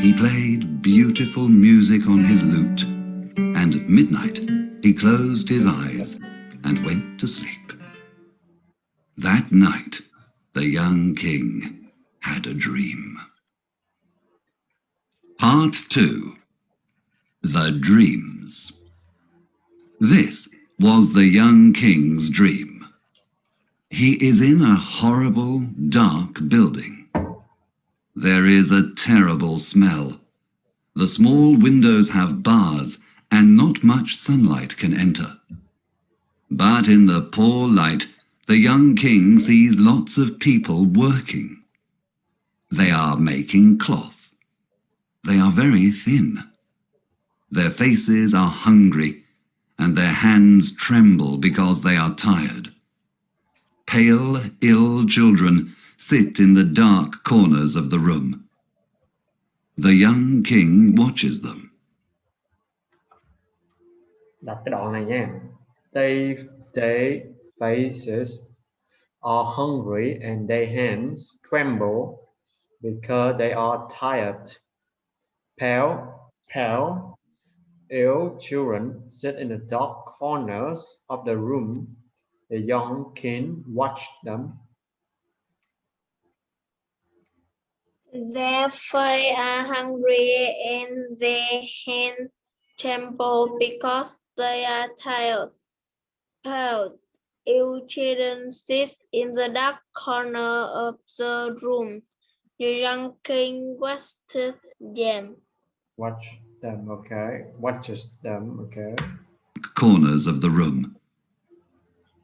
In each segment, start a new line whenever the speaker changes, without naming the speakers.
He played beautiful music on his lute, and at midnight he closed his eyes and went to sleep. That night, the young king had a dream. Part 2. The Dreams. This was the young king's dream. He is in a horrible, dark building. There is a terrible smell. The small windows have bars, and not much sunlight can enter. But in the poor light, the young king sees lots of people working. They are making cloth. They are very thin. Their faces are hungry, and their hands tremble because they are tired. Pale, ill children sit in the dark corners of the room. The young king watches them.
Đọc cái đoạn này nha. Their faces are hungry and their hands tremble because they are tired. Pale, ill children sit in the dark corners of the room. The young king watched them.
Their faces are hungry and their hands tremble because they are tired. Pale, ill children sit in the dark corner of the room. The young king watches them.
Watches them, okay.
Corners of the room.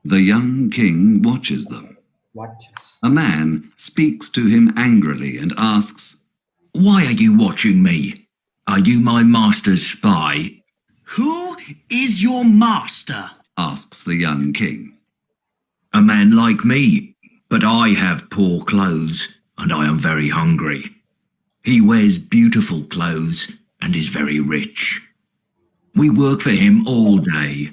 The young king watches them.
Watches.
A man speaks to him angrily and asks,
"Why are you watching me? Are you my master's spy?"
"Who is your master?"
asks the young king.
"A man like me, but I have poor clothes and I am very hungry. He wears beautiful clothes and is very rich. We work for him all day.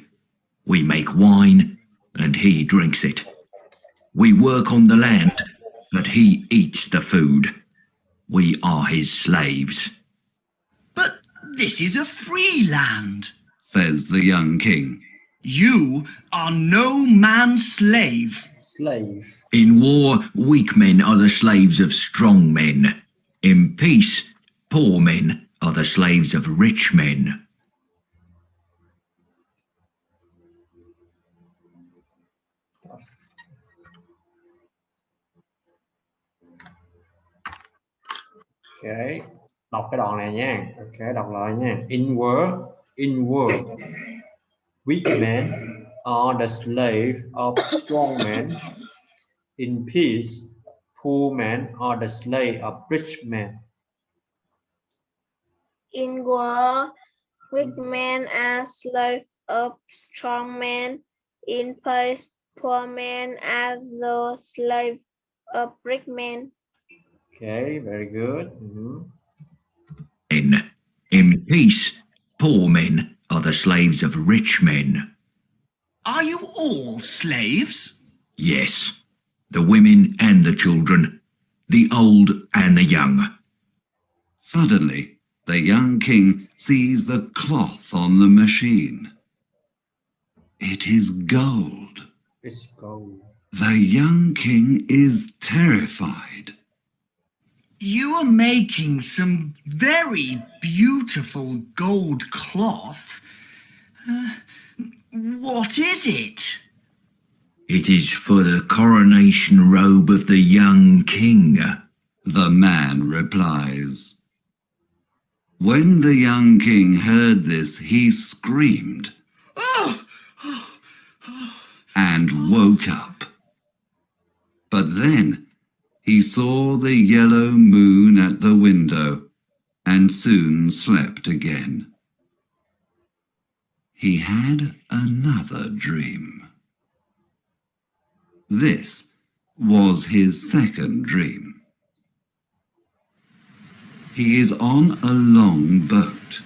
We make wine and he drinks it. We work on the land, but he eats the food. We are his slaves."
"But this is a free land,"
says the young king.
"You are no man's slave."
Slave.
"In war, weak men are the slaves of strong men. In peace, poor men are the slaves of rich men."
Okay, đọc cái đoạn này nha. Okay, đọc lại nha. In war, weak men are the slave of strong men. In peace, poor men are the slave of rich men.
In war, weak men are slaves of strong men. In peace, poor men are the slaves of rich men.
Okay, very good.
In peace, poor men are the slaves of rich men.
"Are you all slaves?"
Yes, the women and the children, the old and the young.
Suddenly, the young king sees the cloth on the machine. It is gold.
It's gold.
The young king is terrified.
"You are making some very beautiful gold cloth. What is it?"
It is for the coronation robe of the young king.
The man replies. When the young king heard this, he screamed and woke up. But then he saw the yellow moon at the window and soon slept again. He had another dream. This was his second dream. He is on a long boat.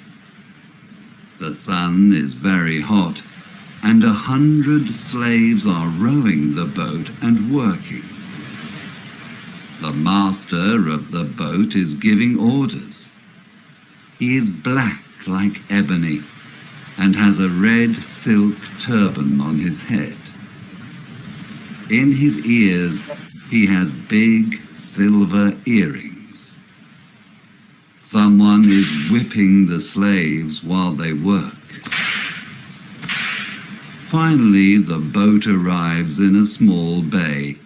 The sun is very hot, and 100 slaves are rowing the boat and working. The master of the boat is giving orders. He is black like ebony and has a red silk turban on his head. In his ears he has big silver earrings. Someone is whipping the slaves while they work. Finally, the boat arrives in a small bay,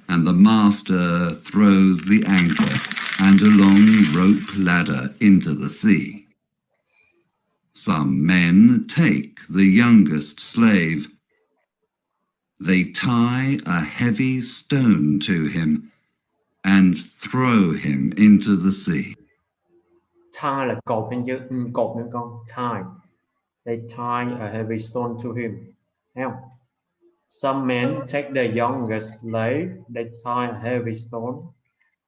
and the master throws the anchor and a long rope ladder into the sea. Some men take the youngest slave. They tie a heavy stone to him and throw him into the sea.
Tie là cột nha chứ, cột nha con. Tie. They tie a heavy stone to him. Thấy không? Some men take the youngest slave. They tie a heavy stone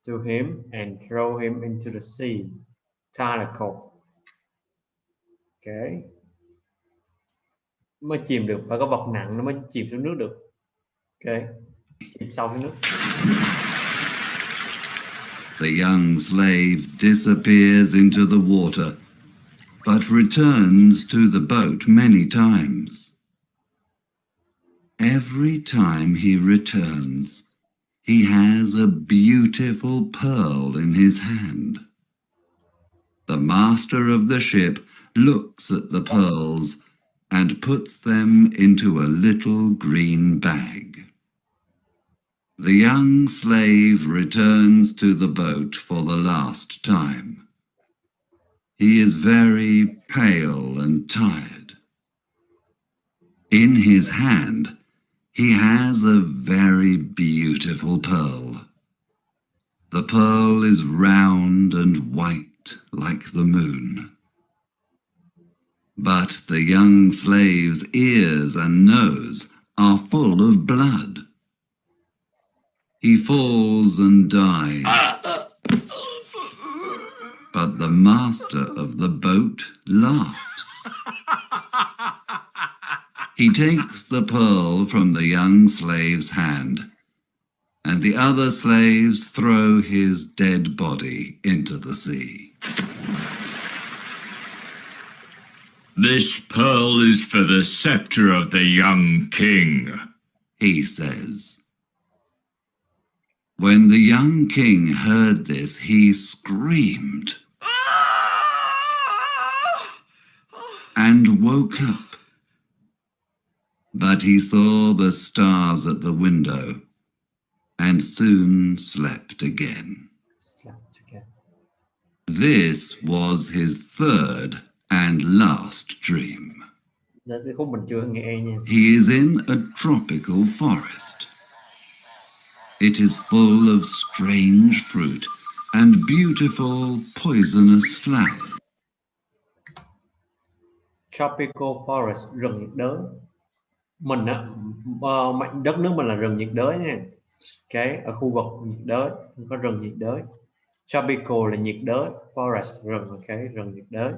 to him and throw him into the sea. Tie là cột. Ok. Mới chìm được, phải có vật nặng nó mới chìm xuống nước được. Ok. Chìm sâu xuống nước.
The young slave disappears into the water, but returns to the boat many times. Every time he returns, he has a beautiful pearl in his hand. The master of the ship looks at the pearls and puts them into a little green bag. The young slave returns to the boat for the last time. He is very pale and tired. In his hand, he has a very beautiful pearl. The pearl is round and white like the moon. But the young slave's ears and nose are full of blood. He falls and dies. But the master of the boat laughs. He takes the pearl from the young slave's hand, and the other slaves throw his dead body into the sea.
This pearl is for the scepter of the young king,
He says. When the young king heard this, he screamed and woke up. But he saw the stars at the window and soon slept again.
Slept again.
This was his third and last dream.
Đến cái khúc mình chưa nghe nha.
He is in a tropical forest. It is full of strange fruit and beautiful poisonous flowers.
Tropical forest, rừng nhiệt đới. Mình á, đất nước mình là rừng nhiệt đới nha. Ok, ở khu vực nhiệt đới có rừng nhiệt đới. Tropical là nhiệt đới, forest rừng, ok, rừng nhiệt đới.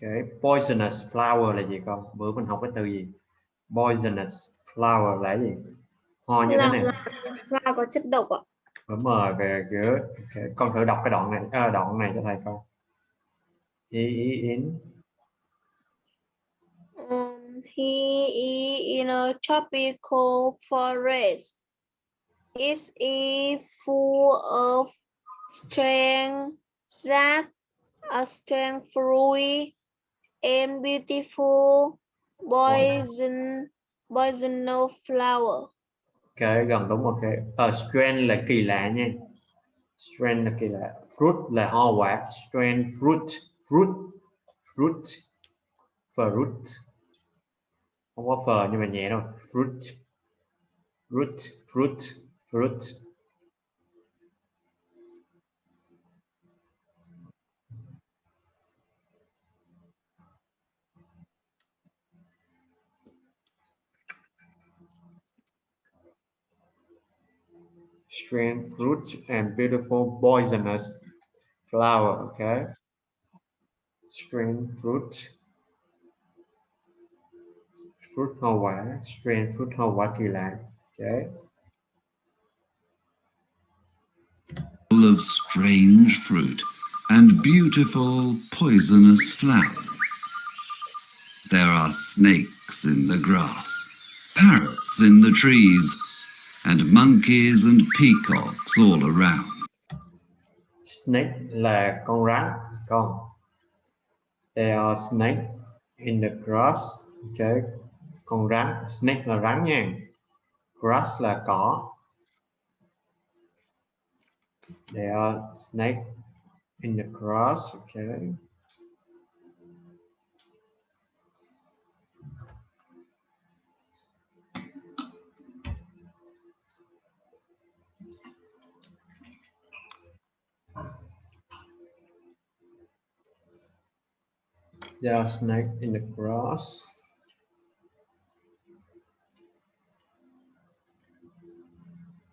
Okay. Poisonous flower là gì con? Bữa mình học cái từ gì? Poisonous flower là gì? Hoa như thế này.
Hoa có chất độc ạ.
Đúng rồi, về good. Okay. Con thử đọc cái đoạn này cho thầy con.
He is in a tropical forest. It is full of strange fruit and beautiful poisonous flower.
Ok, gần đúng, ok. Strange là kỳ lạ nha. Strange là kỳ lạ. Fruit là hoa quả. Strange fruit. Không có phờ nhưng mà nhẹ thôi. Fruit. strange fruit and beautiful poisonous flower. Okay, strange fruit, fruit hoa quả, strange fruit, hoa quả kỳ lạ. Okay,
full of strange fruit and beautiful poisonous flowers. There are snakes in the grass, parrots in the trees, and monkeys and peacocks all around.
snake là con rắn, con. There are snake in the grass. Okay, con rắn, snake là rắn nha. Grass là cỏ. There are snake in the grass. Okay. There are snake in the grass.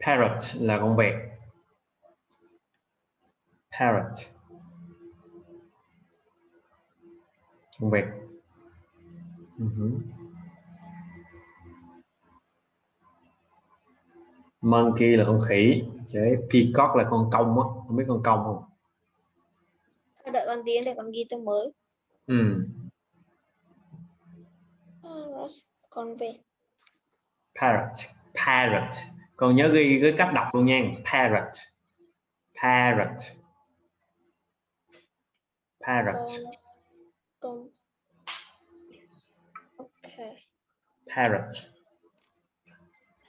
Parrot là con vẹt. Parrot, con vẹt. Monkey là con khỉ. Okay. Peacock là con công á, không biết con công không?
Đợi con tiến để con ghi từ mới. Con về.
Parrot, parrot. Con nhớ ghi cái cách đọc luôn nha. Parrot, parrot, parrot.
Con. Okay.
Parrot.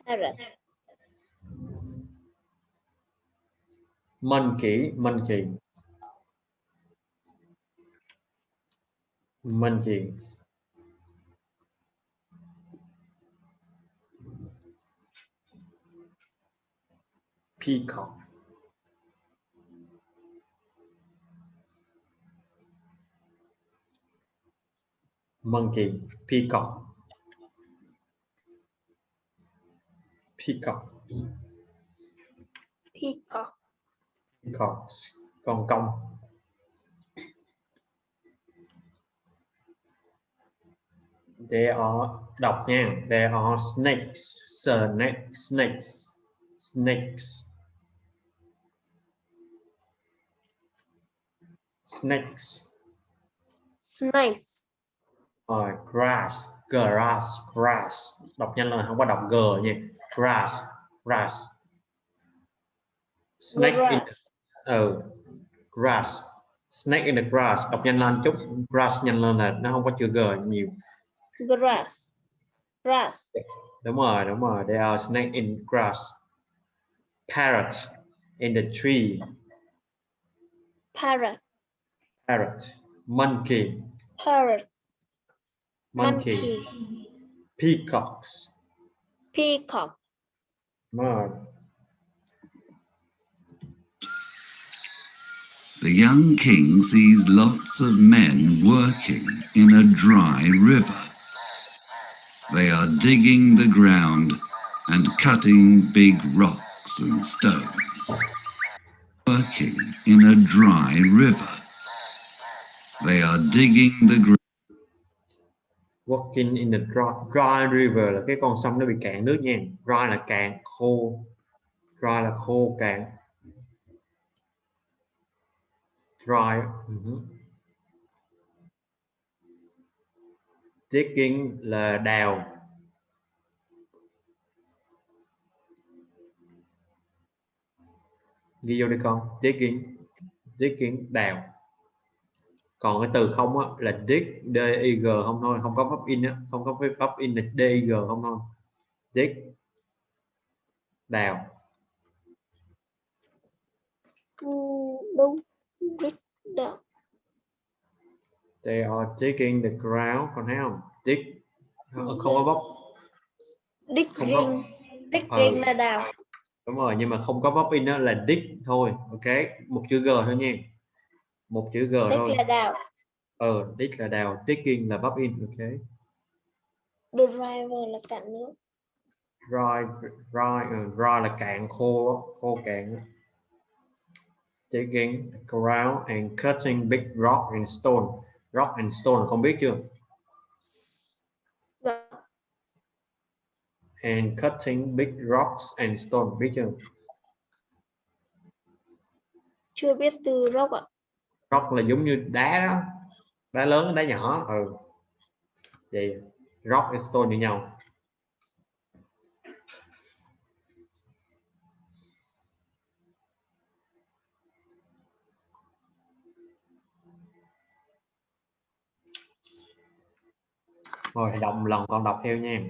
Parrot.
Monkey, monkey. Monkey. Peacock. Monkey, peacock. Peacock.
Peacock.
Peacocks, con công. There are, đọc nha. There are snakes. Snakes. Snakes. Snakes.
Snakes.
Grass. Grass. Grass. Đọc nhanh là không có đọc G nha. Grass. Grass. Snake in the, grass. Snake in the grass. Đọc nhanh lên chút. Grass nhanh lên là nó không có chữ G nhiều.
Grass. Grass.
Đúng rồi, đúng rồi. There are snake in grass. Parrot in the tree.
Parrot.
Parrot. Monkey.
Parrot.
Monkey. Peacocks.
Peacock.
Đúng rồi.
The young king sees lots of men working in a dry river. They are digging the ground and cutting big rocks and stones. Working in a dry river. They are digging the ground.
Walking in the dry river là cái con sông nó bị cạn nước nha. Dry là cạn, khô. Dry là khô, cạn. Dry. Digging là đào. Ghi vô đi con. Digging đào. Còn cái từ không á là dig, D-I-G không thôi, không có verb in á, không có verb in là D-I-G không thôi. Dig, đào.
Đúng. Dig đào.
They are digging the ground, còn thấy không? Dig, không có verb.
Digging là đào.
Đúng rồi, nhưng mà không có verb in đó là dig thôi, ok? Một chữ G thôi nha. Một chữ G thôi.
Dig là đào.
Dig là đào, digging là verb in, ok?
The driver là cạn nước.
dry là cạn, khô cạn. Digging the ground and cutting big rock and stone. Rock and stone con biết chưa?
Vâng,
And cutting big rocks and stone biết chưa?
chưa biết từ rock ạ.
Rock là giống như đá đó, đá lớn đá nhỏ. Vậy rock and stone như nhau. Rồi đọc một lần con đọc theo nha.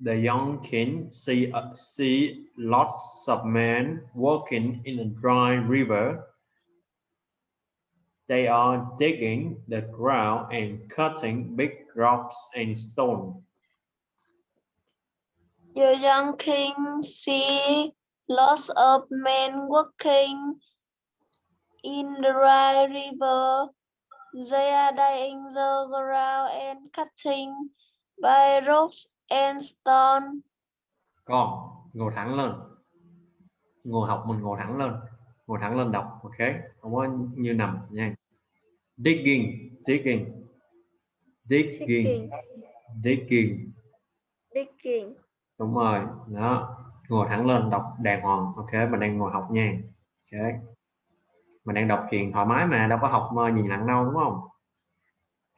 The young king see lots of men walking in a dry river. They are digging the ground and cutting big rocks and stone.
The young king see lots of men walking in the dry river. They are digging the ground and cutting by rocks and stone.
Con ngồi thẳng lên, ngồi học mình ngồi thẳng lên đọc, ok, không có như nằm nha. Digging đúng rồi đó, ngồi thẳng lên đọc đàng hoàng, ok. Mình đang ngồi học nha, ok, mình đang đọc chuyện thoải mái mà, đâu có học nhìn nặng đâu, đúng không?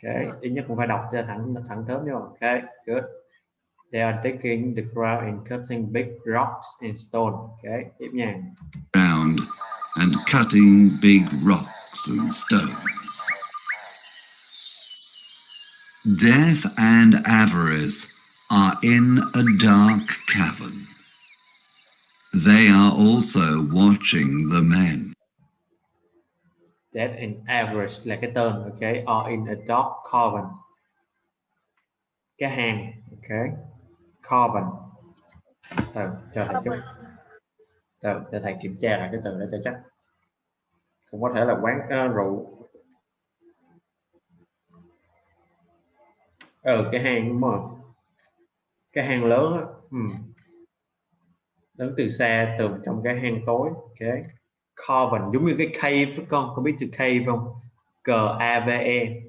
Ok, ít nhất cũng phải đọc cho thẳng thớm vô, ok, good. They are digging the ground and cutting big rocks and stone. Ok, tiếp nha.
Ground and cutting big rocks and stones. Death and avarice are in a dark cavern. They are also watching the men.
Death and avarice là cái tên, ok. Are in a dark cavern, cái hang, ok. Cavern. Cho thầy chút. Để thầy kiểm tra lại cái từ đó cho chắc. Cũng có thể là quán rượu. Cái hang đúng rồi. Cái hang lớn á. Đứng từ xa, từ trong cái hang tối, ok. Cavern giống như cái cave phải con, có biết từ cave không? C-A-V-E.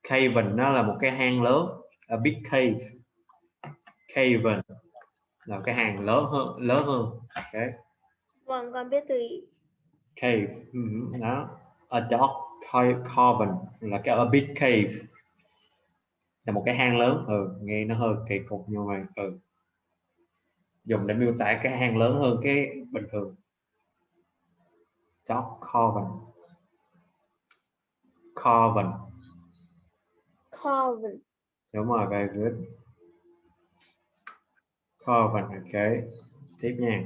Cavern nó là một cái hang lớn, a big cave. Cavern là cái hang lớn hơn, ok.
Vâng, con biết từ
Cave, đó. A dark cavern là cái a big cave, là một cái hang lớn. Nghe nó hơi kỳ cục như vậy. Dùng để miêu tả cái hang lớn hơn cái bình thường. Dark cavern. Đúng rồi, very good. Cavern, ok. Tiếp nha.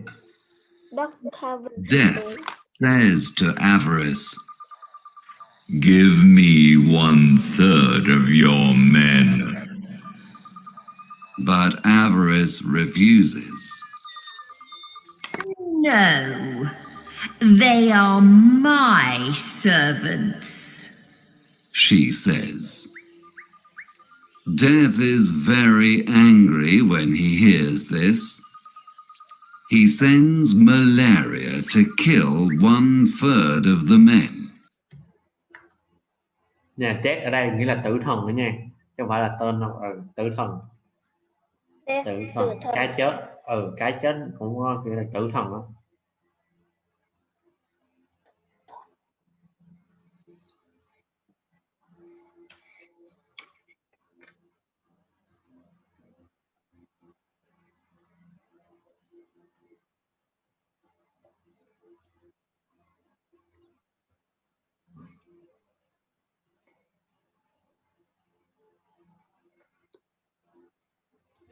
Dark cavern.
Death says to avarice, "Give me 1/3 of your men." But avarice refuses.
No, they are my servants,
She says. Death is very angry when he hears this. He sends malaria to kill 1/3 of the men.
Nhà death ở đây nghĩa là tử thần nữa nha, chứ không phải là tên đâu. Tử thần. Tử thần, cái chết. Cái chết cũng gọi là tử thần đó.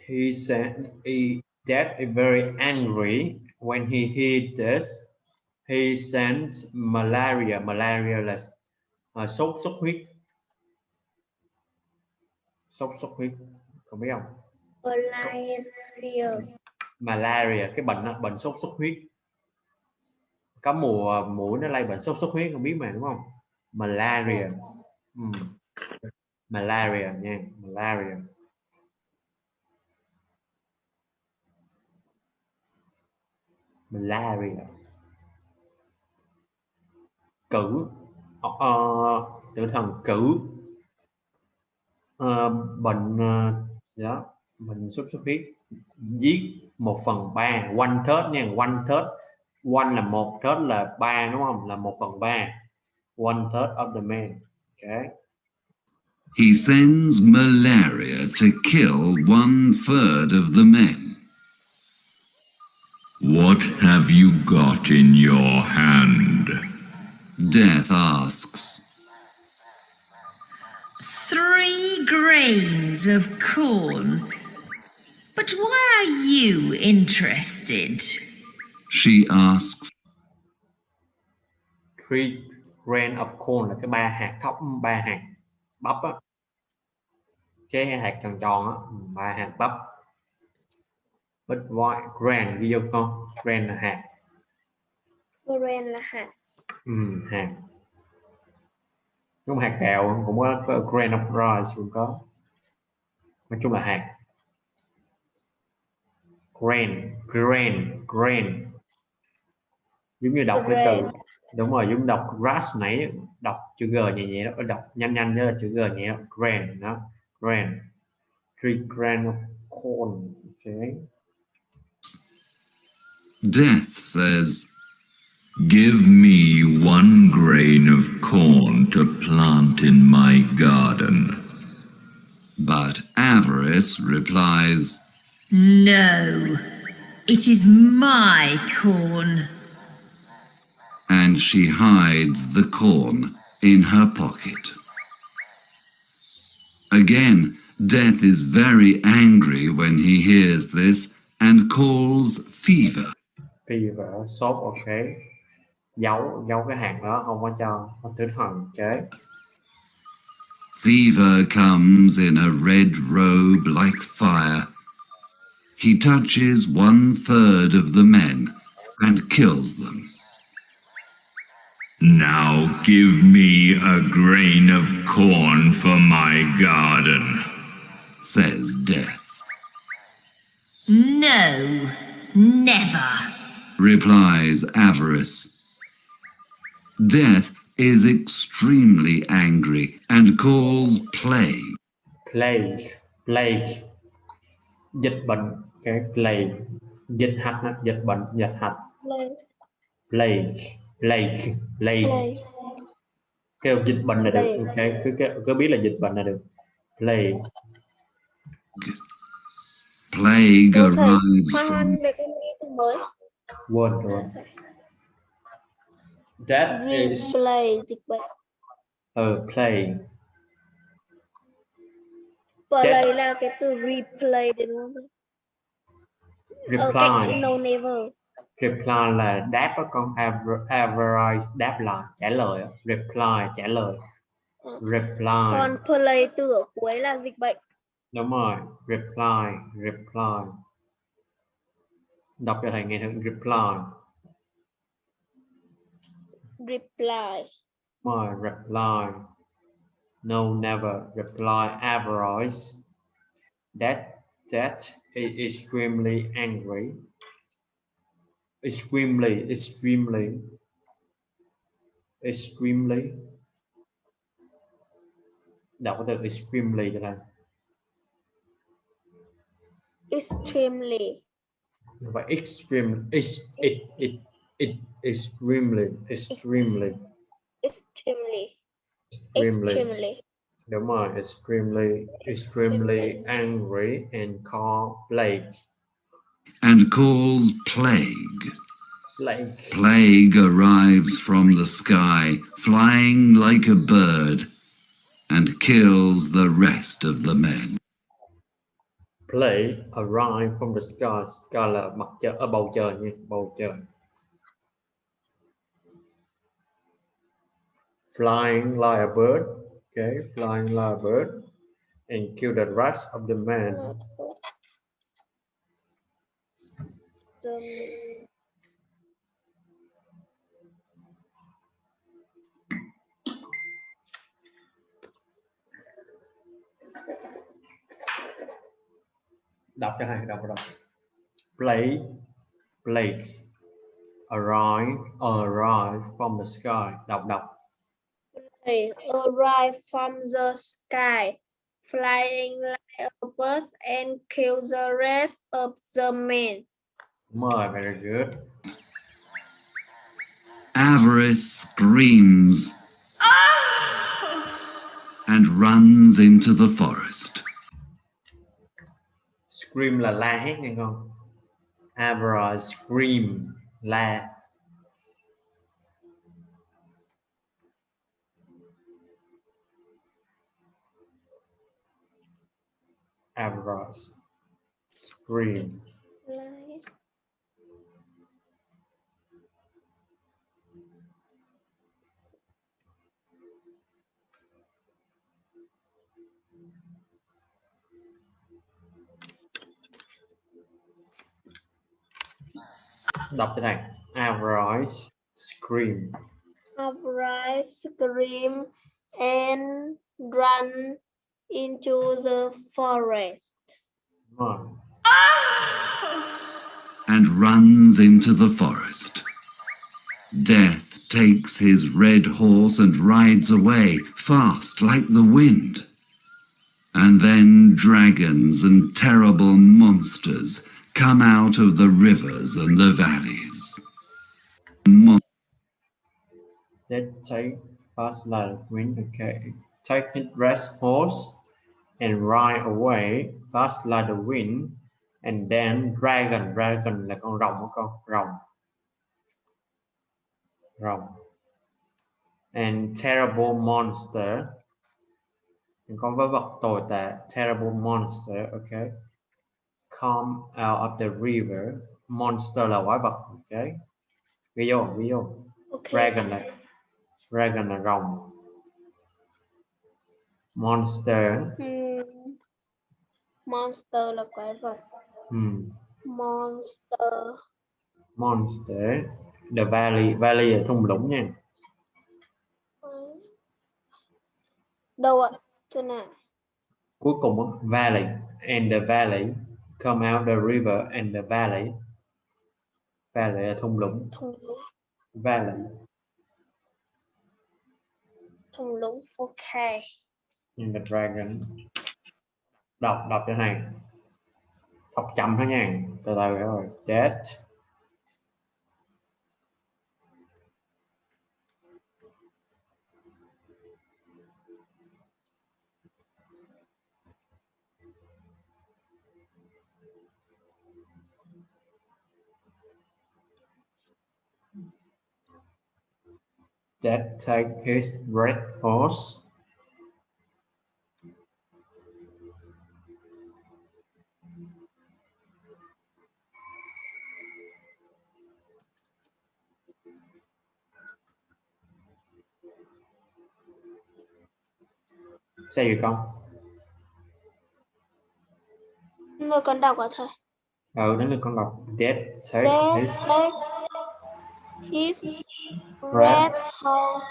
He said that is very angry when he heard this. He sent malaria. Malaria là sốt xuất huyết. Sốt xuất huyết, không biết không? Malaria, cái bệnh đó, bệnh sốt xuất huyết. Có mùa mũi nó lây bệnh sốt xuất huyết, không biết mà, đúng không? Malaria. Malaria nha, malaria. malaria. Cử tử thần cử bệnh đó, bệnh sốt xuất huyết giết 1/3, 1/3 nha, 1/3, one là 1/3 là 3 đúng không, là 1/3, 1/3 of the men. Okay.
He sends malaria to kill 1/3 of the men.
What have you got in your hand?
Death asks.
3 grains of corn. But why are you interested?
She asks.
3 grain of corn là cái 3 hạt thóc, 3 hạt bắp á, cái hạt tròn tròn á, 3 hạt bắp. But why grain ghi vô con, grain là hạt.
Grain là hạt.
Hạt. Đúng, hạt gạo cũng có grain of rice cũng có. Nói chung là hạt. Grain. Giống như đọc cái từ, đúng rồi, giống đọc grass nãy, đọc chữ G nhẹ nhẹ đó, đọc nhanh đó là chữ G nhẹ đó. Grain đó, grain. 3 grain of corn. Okay.
Death says,
Give me 1 grain of corn to plant in my garden.
but Avarice replies,
No, it is my corn.
and she hides the corn in her pocket. Again, Death is very angry when he hears this and calls Fever.
Fever, sốt, ok. Giấu cái hạt đó, không có cho tử thần. Okay.
Fever comes in a red robe like fire. He touches 1/3 of the men and kills them.
Now give me a grain of corn for my garden,
says Death.
No, never.
Replies Avarice. Death is extremely angry and calls Plague.
Plague. Dịch bệnh. Okay. Plague. Dịch hạch, dịch bệnh, dịch hạch. Plague. Kêu dịch bệnh là được. Ok, cứ biết là dịch bệnh là được. Plague.
Plague arrives
Khoan
from...
để con nghĩ từ mới.
Quên rồi. That is...
Replay dịch bệnh.
Plague.
Play là cái từ replay đúng không?
Reply.
Cái no never.
Reply là đáp đó con, average đáp lại, trả lời. Reply trả lời. Reply.
Còn play từ ở cuối là dịch bệnh.
Đúng rồi, reply. Đọc cho thầy nghe thử.
Reply.
Reply. No, never. Reply average. That is extremely angry. Extremely. Đọc cái từ extremely cho thầy.
Extremely.
Và extremely. Đúng rồi, extremely angry and call plague.
and calls Plague.
Plague.
Plague arrives from the sky, flying like a bird, and kills the rest of the men.
Plague arrive from the sky. Sky là mặt trời, ở bầu trời nha, bầu trời. Flying like a bird. Okay, flying like a bird and kill the rest of the men. Đọc cho thầy, đọc. Plague. Arrive from the sky. Đọc.
Arrive from the sky, flying like a bird and kill the rest of the men.
Mời, very good.
Avarice screams and runs into the forest.
Scream là la hét nghe không? Avarice scream la. Avarice scream. Đọc cho thầy. Avarice scream.
Avarice scream and run into the forest.
Mời.
And runs into the forest. Death takes his red horse and rides away, fast like the wind. And then dragons and terrible monsters come out of the rivers and the valleys.
Death take fast like wind. Okay. Take his red horse and ride away fast like the wind. And then dragon là con rồng của con. Rồng. And terrible monster. Con với vật tồi tệ. Terrible monster. Okay. Come out of the river. Monster là quái vật. Okay. Ghi vô.
Okay.
Dragon là rồng. Monster.
Monster là quái vật. Monster.
The valley là thung lũng nha.
Đâu ạ? Chỗ nào?
Cuối cùng valley. And the valley. Come out the river and the valley. Valley là thung lũng. Valley.
Thung lũng. Okay.
And the dragon. Đọc cho này. Đọc chậm thôi nha. Từ từ rồi. Death. Death take his red horse. Sao vậy con?
Người con đọc hả thầy?
Đến lượt con đọc. Death take
his red horse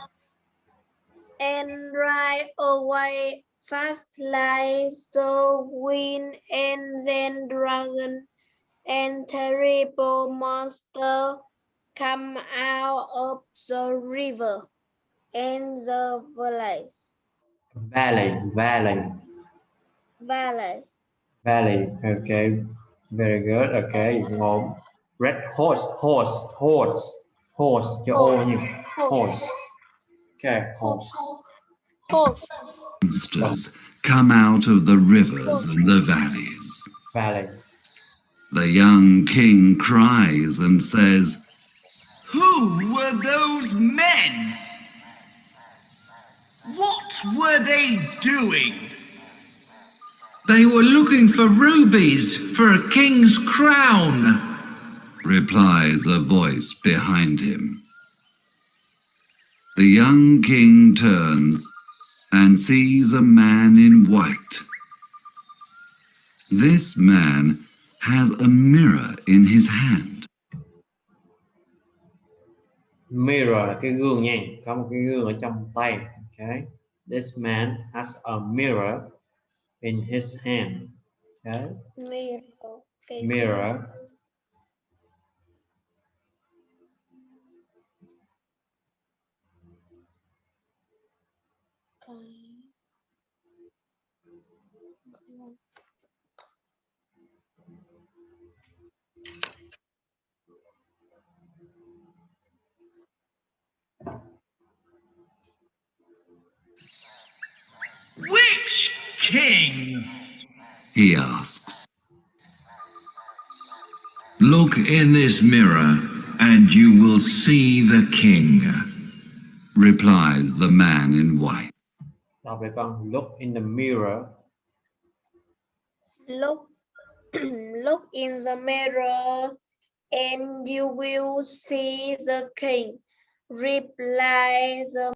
and ride away fast like the wind, and then dragon and terrible monster come out of the river and the valleys.
Valley. Okay. Very good. Okay. Ngon. Red horse. Cho ô nhiều. Horse. Okay. Horse.
Monsters come out of the rivers and the valleys.
Valley.
The young king cries and says,
Who were those men? What were they doing?
They were looking for rubies for a king's crown,
replies a voice behind him. The young king turns and sees a man in white. This man has a mirror in his hand.
Mirror là cái gương nha. Có một cái gương ở trong tay. Okay. This man has a mirror in his hand. Okay. Mirror.
Which king?
He asks.
Look in this mirror, and you will see the king.
Replies the man in white.
Đọc lại con. Look in the mirror.
Look, look in the mirror and you will see the king. Reply the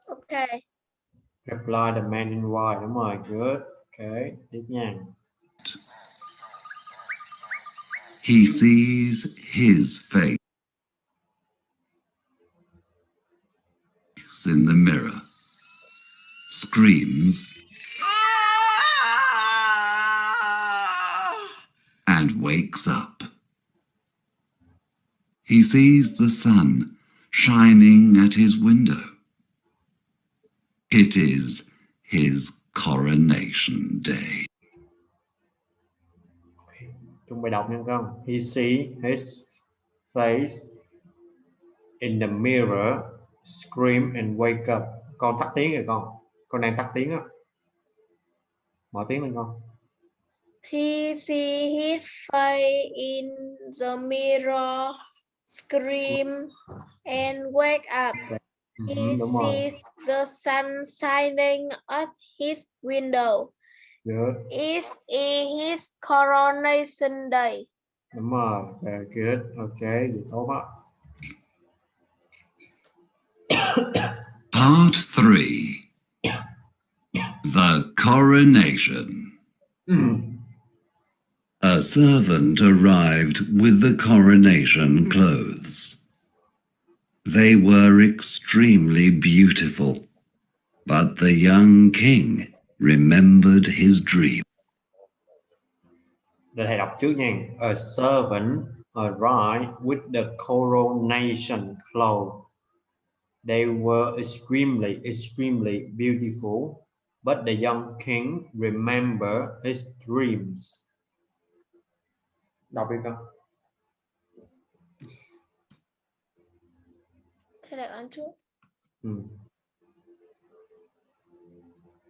okay.
Reply the man in white. Đúng rồi, good. Ok, tiếp nha.
He sees his face in the mirror, screams, and wakes up. He sees the sun shining at his window. It is his coronation day.
Chúng bài đọc nha con. He see his face in the mirror, scream and wake up. Con tắt tiếng rồi con. Con đang tắt tiếng á. Mở tiếng lên con.
He see his face in the mirror, scream and wake up. He
Đúng rồi.
sees the sun shining at his window.
Good.
It's his coronation day.
Đúng rồi. Very good. Ok, vậy tốt á.
Part 3. The Coronation. A servant arrived with the coronation clothes. They were extremely beautiful, but the young king remembered his dream.
Để thầy đọc trước nha. A servant arrived with the coronation clothes. They were extremely beautiful, but the young king remembered his dreams. Đọc đi con.
Thế đợi ăn trước.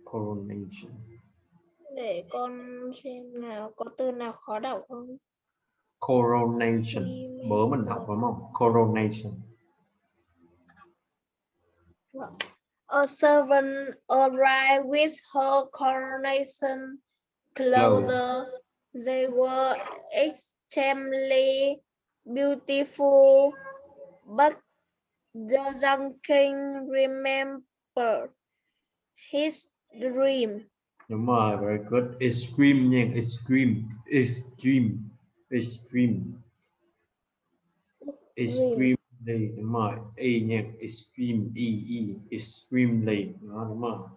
Coronation.
Để con xem nào có từ nào khó đọc không?
Coronation. Bữa mình học phải không? Coronation.
A servant arrived with her coronation clothes. They were extremely beautiful, but the young king remembered his dream.
Đúng rồi, very good. Extreme nha, extreme. Extremely, đúng rồi. E nha, extreme, extremely. Đó, đúng rồi.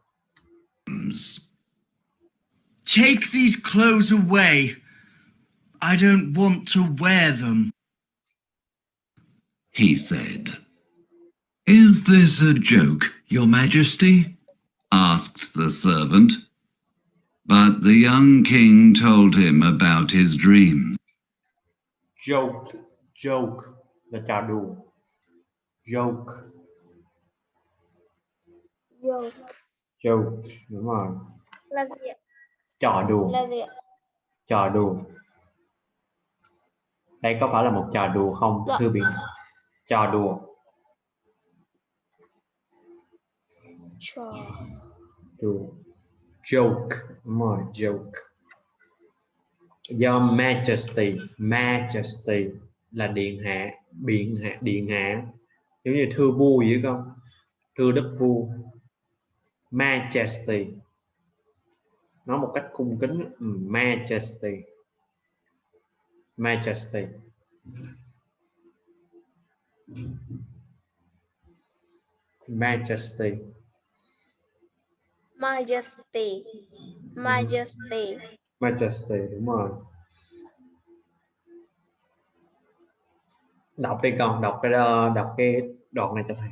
Take these clothes away. I don't want to wear them.
He said. Is this a joke, Your Majesty? Asked the servant. But the young king told him about his dream.
Joke là trò đùa. Joke, đúng rồi.
Là gì ạ?
Trò đùa.
Là gì ạ?
Trò đùa. Đây có phải là một trò đùa không?
Dạ.
Thưa biện. Trò đùa. Đùa. Joke, đúng rồi, joke. Your Majesty là điện hạ. Giống như thưa vua vậy không? Thưa đức vua. Majesty. Nói một cách cung kính. Majesty.
Majesty. Majesty.
Majesty, đúng rồi. Đọc đi con, đọc cái đoạn này cho thầy.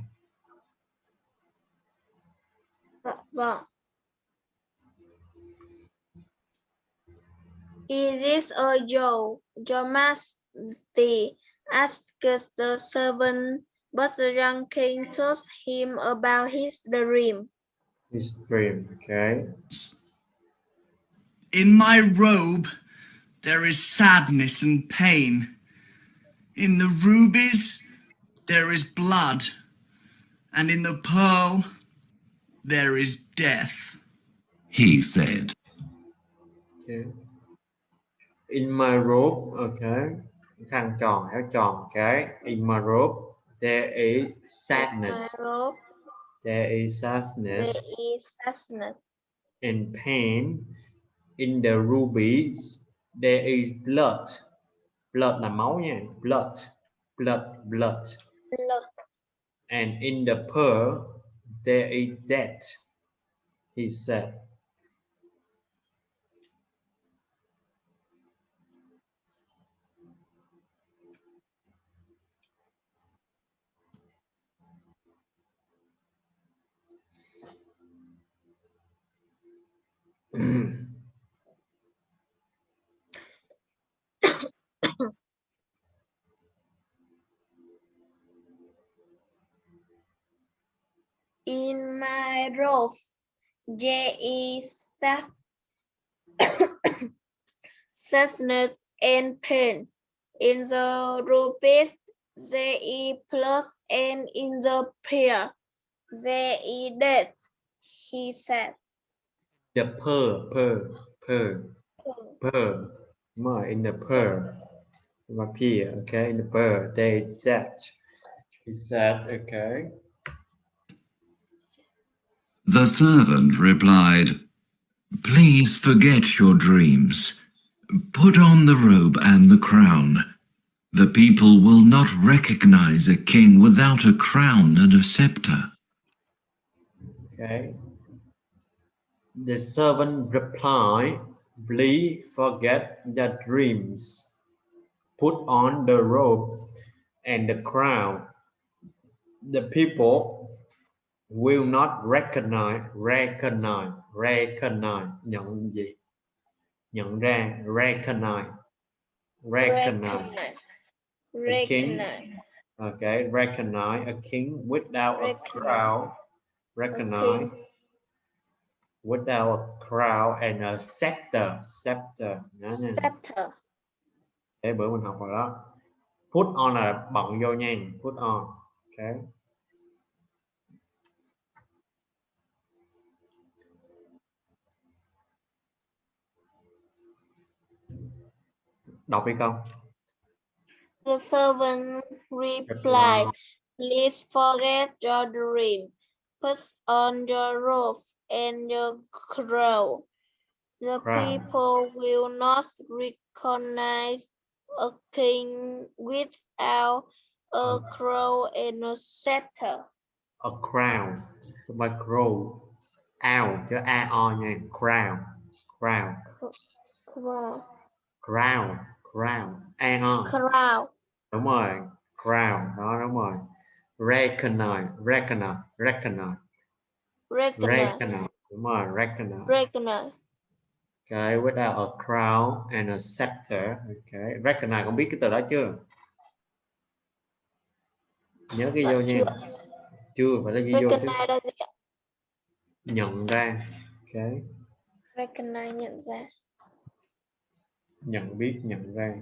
Vâng. Is this a Joe? Your Majesty asked the servant, but the young king told him about his dream.
His dream, okay.
In my robe, there is sadness and pain. In the rubies, there is blood. And in the pearl, there is death.
He said.
Okay. In my robe, okay. Khăn tròn, áo tròn, okay. In my robe, there is sadness.
In my robe,
There is sadness
there is sadness.
and pain. In the rubies, there is blood. Blood là máu nha. Blood.
Blood.
And in the pearl, there is death. He said.
In my robe, there is sadness and pain. In the rubies, there is blood, and in the pearl, there is death. He said.
The pearl. Đúng rồi, in the pearl. Và here, okay, in the pearl, there is death. He said, okay.
The servant replied,
Please forget your dreams. Put on the robe and the crown. The people will not recognize a king without a crown and a scepter.
Okay. The servant replied, please forget your dreams. Put on the robe and the crown. The people will not recognize nhận gì? Nhận ra, recognize a king. Okay, recognize a king without a crown. Recognize without a crown and a scepter. Scepter. Để bữa mình học rồi đó. Put on là bận vô nha. Put on. Okay. Đọc đi con.
The servant replied, please forget your dream. Put on your robe and your crown. The people will not recognize a king without a crown and a scepter.
A crown. Không phải crow. Ao chứ A-O nha. Crown. A-O. Đúng rồi. Crown. Đó, đúng rồi. Recognize. Đúng rồi. Recognize. Okay, without a crown and a scepter. Okay. Recognize, con biết cái từ đó chưa? Nhớ ghi vô nha. Chưa, phải là ghi vô chứ. Nhận ra. Okay.
Recognize, nhận ra.
Nhận biết, nhận ra.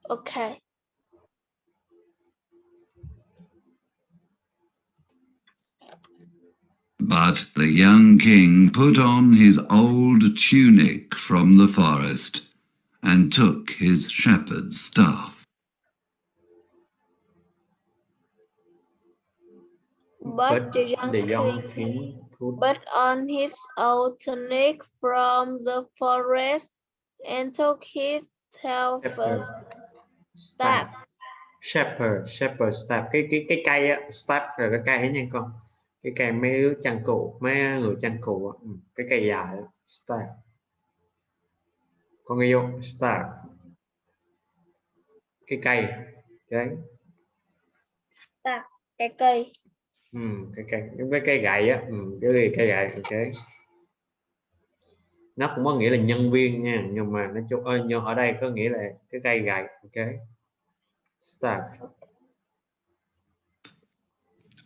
Okay.
But the young king put on his old tunic from the forest and took his shepherd's staff.
But the young king but on his tunic from the forest and took his first staff.
Shepherd staff, cái cây á, staff là cái cây ấy nha con, cái cây mấy đứa chăn cụ, mấy người chăn cụ á. Cái cây dài á, staff, con yêu staff, cái cây, okay.
Staff, cái cây.
Cái cây, giống cái cây gậy á, cái gì cây gậy, ok. Nó cũng có nghĩa là nhân viên nha, nhưng mà nó nhưng ở đây có nghĩa là cái cây gậy, ok. Staff.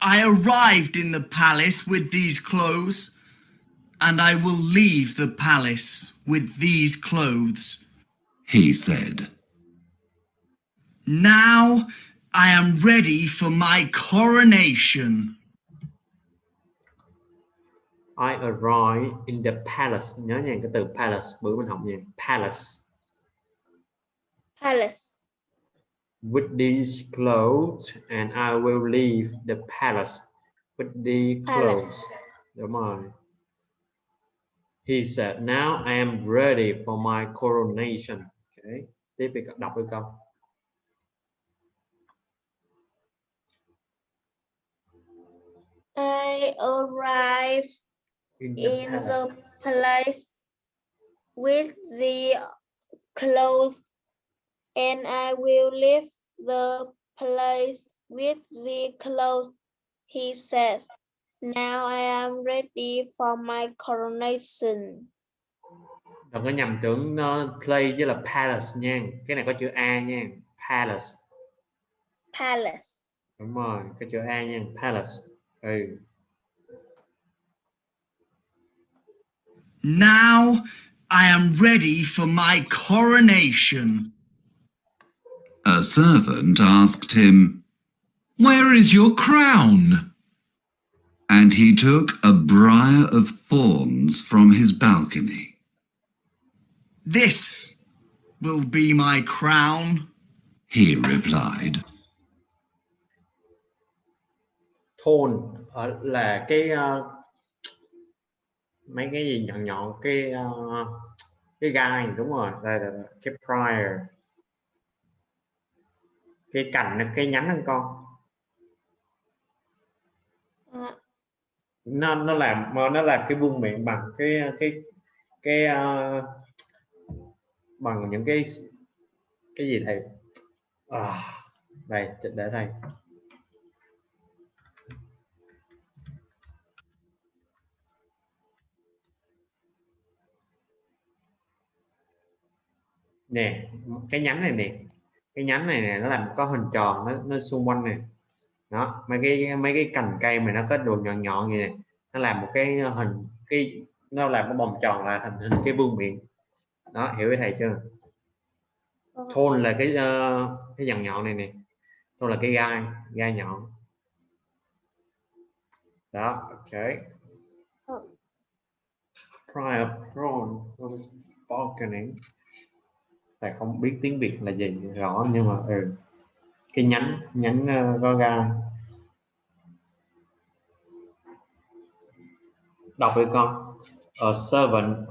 I arrived in the palace with these clothes, and I will leave the palace with these clothes.
He said.
Now I am ready for my coronation.
I arrived in the palace. Nhớ nha cái từ palace, bữa mình học nha. Palace.
Palace.
With these clothes, and I will leave the palace with the clothes. Đúng rồi. He said, now I am ready for my coronation. Okay. Tiếp tục đọc cái câu.
I arrived in the palace with the clothes, and I will leave the place with the clothes. He says, now I am ready for my coronation.
Đừng có nhầm tưởng play với là palace nha. Cái này có chữ A nha. Palace.
Palace.
Đúng rồi, cái chữ A nha. Palace.
Now I am ready for my coronation.
A servant asked him, "Where is your crown?" And he took a briar of thorns from his balcony.
This will be my crown,
he replied.
Thorn là cái mấy cái gì nhọn nhọn, cái gai, đúng rồi, đây là cái briar, cái cành, cái nhánh anh con. Nó làm cái vương miện bằng cái bằng những cái gì thầy? Đây để thầy. Nè, cái nhánh này nè, cái nhánh này nè, nó làm có hình tròn, nó xung quanh nè, đó, mấy cái cành cây mà nó có đồ nhọn nhọn như này, nó làm một cái hình, nó làm cái vòng tròn là thành hình cái vương miện, đó, hiểu với thầy chưa? Thorn là cái nhọn nhọn này nè, thorn là cái gai nhọn, đó, ok. Prior prawn balcony. Thầy không biết tiếng Việt là gì rõ, nhưng mà cái nhánh có gai. Đọc đi con. A servant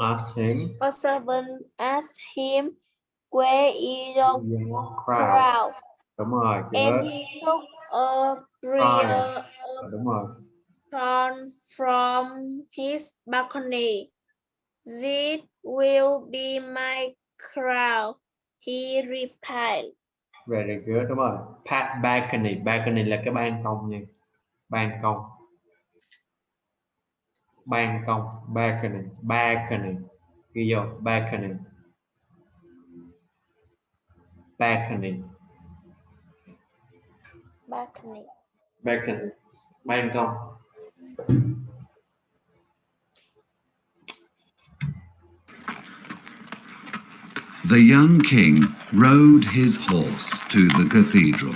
asked him,
where is your crown?
Đúng rồi.
And he took a briar
Đúng rồi.
from his balcony. This will be my crown, he replied.
Very good, đúng rồi. Balcony là cái ban công nha. Ban công. Balcony. Ghi vô, balcony. Ban công.
The young king rode his horse to the cathedral.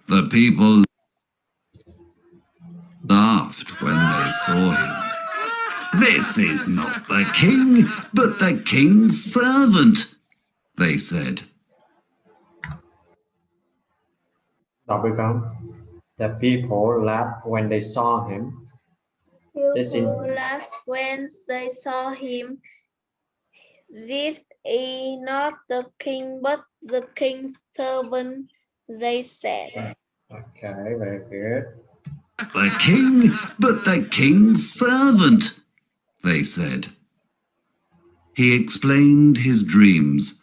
The people laughed when they saw him. "This is not the king, but the king's servant," they said.
Đọc đi con. The people laughed when they saw him.
People laughed when they saw him. This is not the king, but the king's servant, they said.
Okay, very good.
The king, but the king's servant, they said. He explained his dreams,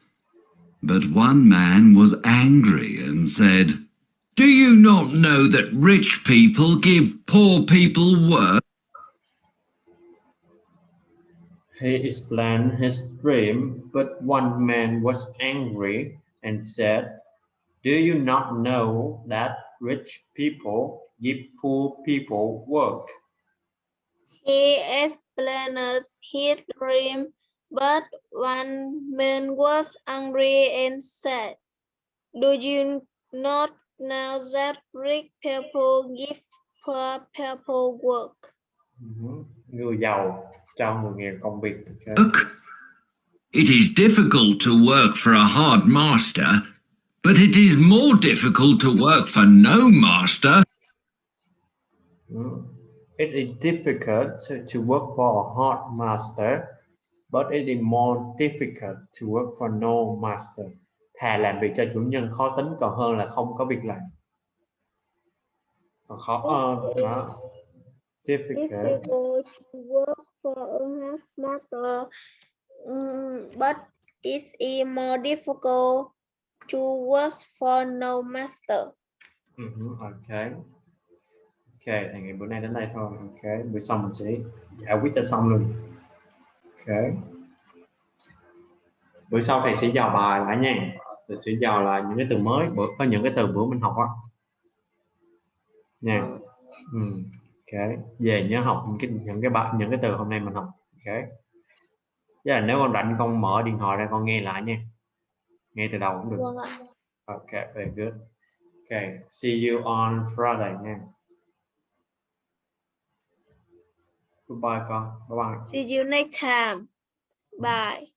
but one man was angry and said,
Do you not know that rich people give poor people work?
He explained his dream, but one man was angry and said, Do you not know that rich people give poor people work?
He explained his dream, but one man was angry and said, Do you not know that rich people give poor people work?
Người giàu cho người nghèo công việc. Okay.
Look, it is difficult to work for a hard master, but it is more difficult to work for no master.
It is difficult to work for a hard master, but it is more difficult to work for no master. Thà làm việc cho chủ nhân khó tính còn hơn là không có việc làm. Còn khó đó. Difficult.
To work for a hard master, but it is more difficult to work for no master.
Ok. Ok, thầy nghĩ bữa nay đến đây thôi. Ok, bữa sau mình sẽ giải quyết cho xong luôn. Ok. Bữa sau thầy sẽ dò bài lại nha. Thầy sẽ dò lại những cái từ mới, có những cái từ bữa mình học á. Nha. Ok, về nhớ học những cái từ hôm nay mình học. Ok. Chứ là nếu con rảnh con mở điện thoại ra con nghe lại nha. Nghe từ đầu cũng được.
Vâng ạ.
Ok, very good. Ok, see you on Friday nha. Goodbye con. Bye bye.
See you next time. Bye.